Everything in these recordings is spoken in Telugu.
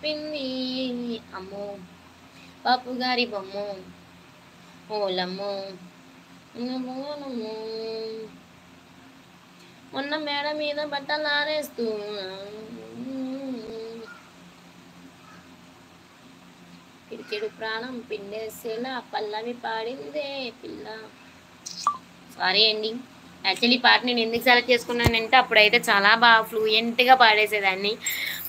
చెప్పింది అమ్మో బాపు గారి బొమ్మ ఓలమ్మో మొన్న మేడ మీద బట్టలు ఆరేస్తూ కిడికిడు ప్రాణం పిండేసేలా పల్లవి పాడిందే పిల్ల. సారీ అండి, యాక్చువల్లీ ఈ పాట నేను ఎందుకు సెలెక్ట్ చేసుకున్నానంటే అప్పుడైతే చాలా బాగా ఫ్లూయెంట్గా పాడేసేదాన్ని.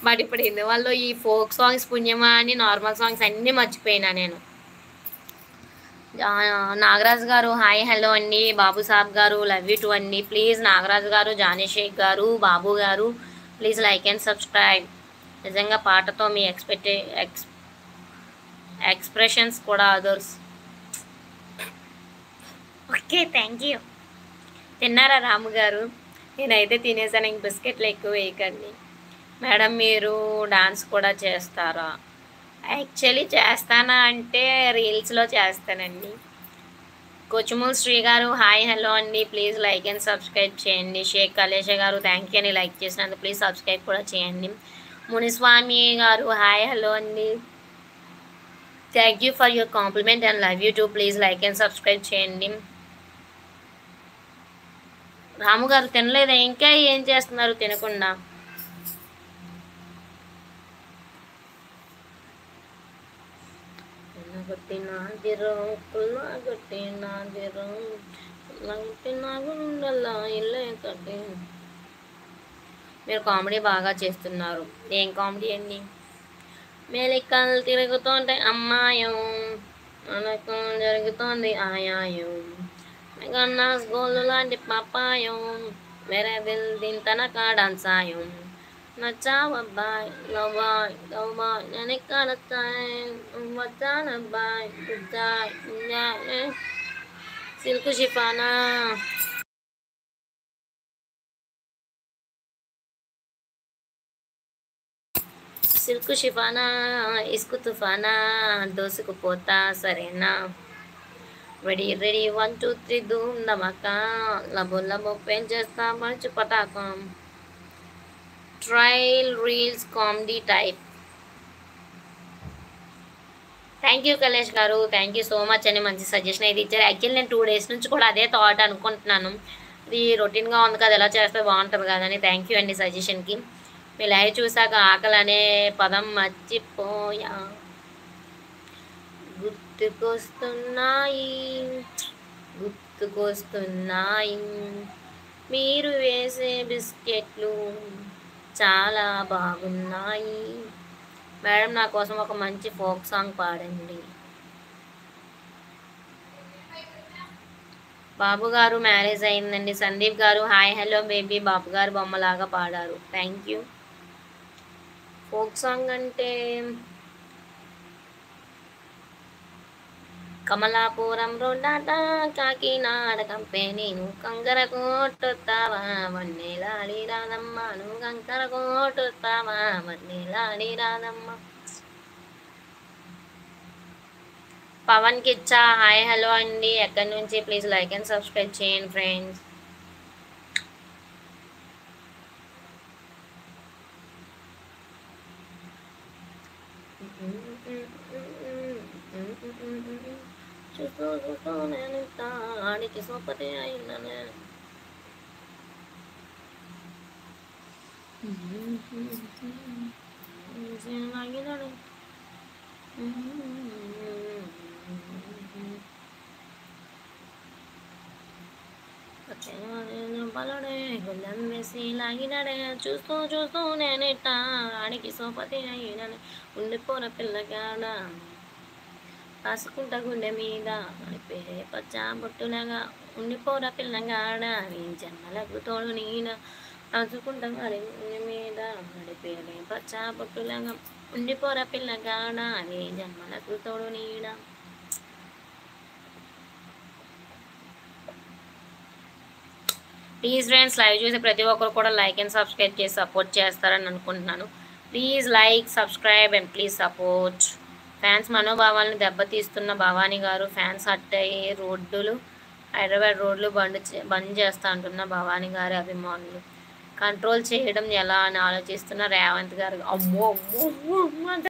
బట్ ఇప్పుడు ఎందువల్ల ఈ ఫోక్ సాంగ్స్ పుణ్యమా అని నార్మల్ సాంగ్స్ అన్నీ మర్చిపోయినా నేను. నాగరాజు గారు హాయ్ హలో అండి. బాబు సాబ్ గారు లవ్ యూ టూ అండి. ప్లీజ్ నాగరాజు గారు, జానీ షేక్ గారు, బాబు గారు ప్లీజ్ లైక్ అండ్ సబ్స్క్రైబ్. నిజంగా పాటతో మీ ఎక్స్ప్రెషన్స్ కూడా అదర్స్. Okay thank you. తిన్నారా రాము గారు? నేనైతే తినేసాను, ఇంక బిస్కెట్లు ఎక్కువ వేయకండి. మేడం మీరు డాన్స్ కూడా చేస్తారా? యాక్చువల్లీ చేస్తానా అంటే రీల్స్లో చేస్తానండి. కొచ్చుమూల్ శ్రీ గారు హాయ్ హలో అండి. ప్లీజ్ లైక్ అండ్ సబ్స్క్రైబ్ చేయండి. షేక్ కలేష గారు థ్యాంక్ యూ అని లైక్ చేసినందుకు ప్లీజ్ సబ్స్క్రైబ్ కూడా చేయండి. మునిస్వామి గారు హాయ్ హలో అండి. Thank you for your compliment and love you two. Please like and subscribe చేయండి. రాము గారు తినలేదా? ఇంకా ఏం చేస్తున్నారు తినకుండా? మీరు కామెడీ బాగా చేస్తున్నారు. ఏం కామెడీ అండి? మేలికలు తిరుగుతుంటాయి అమ్మాయం, మనకు జరుగుతోంది ఆయాయం, మెగన్నాస్ గోళ్ళు లాంటి పప్పాయం, మేరే దిల్ దీని తనక డాన్సాయం, నచ్చావబ్బాయ్ లవ్బాయ్ లవ్బాయ్ నేను ఇక్కడ వచ్చానబ్బాయ్ గుజ్జాయ్ సిల్కు షిఫానా. సిల్కు షిఫానా ఇసుకు తుఫానా దోసుకుపోతా సరేనా. రెడీ రెడీ 1 2 3 ధూమ్ ధమాకా లబో లబో పెంచేస్తా మంచి పతాకం. Trial reels comedy type. Thank you Kalesh garu, thank you so much అని మంచి సజెషన్ అయితే ఇచ్చారు. యాక్చువల్లీ నేను 2 days నుంచి కూడా అదే థాట్ అనుకుంటున్నాను. ఇది రొటీన్గా ఉంది కదా, ఎలా చేస్తే బాగుంటుంది కదా అని. థ్యాంక్ యూ అండి సజెషన్కి. మీ లైవ్ చూసాక ఆకలి అనే పదం మర్చిపోయా. గుర్తుకొస్తున్నాయి గుర్తుకొస్తున్నాయి మీరు వేసే బిస్కెట్లు చాలా బాగున్నాయి. మేడం నా కోసం ఒక మంచి ఫోక్ సాంగ్ పాడండి. బాబు గారు మ్యారేజ్ అయిందండి. సందీప్ గారు హాయ్ హలో బేబీ. బాబు గారు బొమ్మలాగా పాడారు. Thank you. ఫోక్ సాంగ్ అంటే కమలాపురం రోడ్డాట కాకినాడ కంపెనీను కంకర కొట్టుతావా వన్నెలాడి రాదమ్మ, నువ్వు కంకర కొట్టుతావా వన్నెలాడి రాదమ్మ. పవన్ కిచ్చా హాయ్ హలో అండి. ఎక్కడి నుంచి? ప్లీజ్ లైక్ అండ్ సబ్స్క్రైబ్ చేయండి ఫ్రెండ్స్. చూస్తూ చూస్తూ నేను ఆడికి సోపతి అయినానే. బలడే గుళ్ళం వేసి లాగినాడే చూస్తూ చూస్తూ నేనేట ఆడికి సోపతి అయినానే. ఉండిపోర పిల్లగాడ రాసుకుంటా గుండె మీద పేరే పచ్చా బొట్టులాగా ఉండిపోరా పిల్లగాడ నీ జన్మలకు తోడు నీడ రాసుకుంటా మరి గుండె మీద పేరే పచ్చా బొట్టులాగా ఉండిపోరా పిల్లగాడ నీ జన్మలకు తోడు నీడ. ప్లీజ్ ఫ్రెండ్స్ లైవ్ చూసి ప్రతి ఒక్కరు కూడా లైక్ అండ్ సబ్స్క్రైబ్ చేసి సపోర్ట్ చేస్తారని అనుకుంటున్నాను. Please like subscribe and please support. Fans మనోభావాలను దెబ్బతీస్తున్న భవానీ గారు ఫ్యాన్స్ అట్టయి హైదరాబాద్ రోడ్లు బంద్ చేస్తా అంటున్న భవానీ గారి అభిమానులు కంట్రోల్ చేయడం ఎలా అని ఆలోచిస్తున్న రేవంత్ గారు. అమ్మో అమ్మో